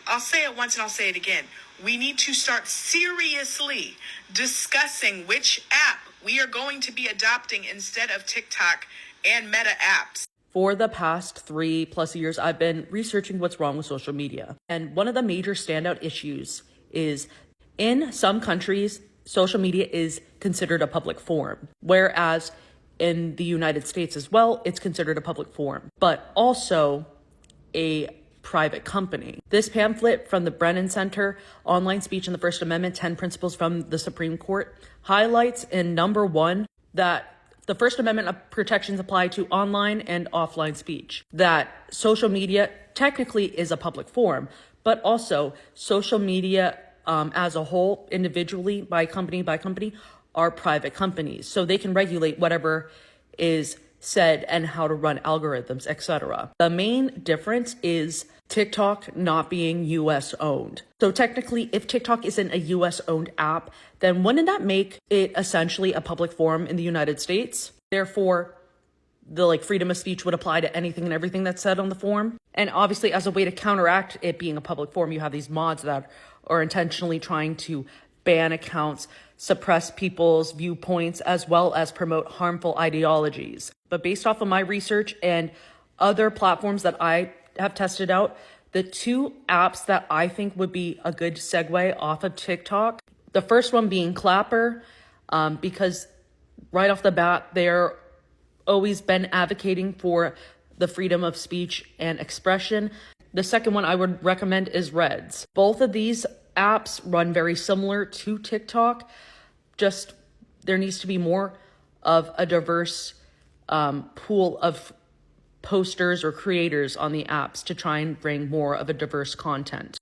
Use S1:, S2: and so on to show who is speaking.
S1: I'll say it once and I'll say it again. We need to start seriously discussing which app we are going to be adopting instead of TikTok and Meta apps.
S2: For the past 3+ years, I've been researching what's wrong with social media. And one of the major standout issues is in some countries, social media is considered a public forum, whereas in the United States as well, it's considered a public forum, but also a private company. This pamphlet from the Brennan Center, Online Speech and the First Amendment, 10 Principles from the Supreme Court, highlights in number 1 that the First Amendment protections apply to online and offline speech, that social media technically is a public forum, but also social media as a whole, individually, by company, are private companies. So they can regulate whatever is said and how to run algorithms, etc. The main difference is TikTok not being US owned. So technically, if TikTok isn't a US owned app, then wouldn't that make it essentially a public forum in the United States? Therefore, the freedom of speech would apply to anything and everything that's said on the forum. And obviously, as a way to counteract it being a public forum, you have these mods that are intentionally trying to ban accounts, suppress people's viewpoints, as well as promote harmful ideologies. But based off of my research and other platforms that I have tested out, the 2 apps that I think would be a good segue off of TikTok, the first one being Clapper, because right off the bat, they're always been advocating for the freedom of speech and expression. The second one I would recommend is Reds. Both of these apps run very similar to TikTok, just there needs to be more of a diverse pool of posters or creators on the apps to try and bring more of a diverse content.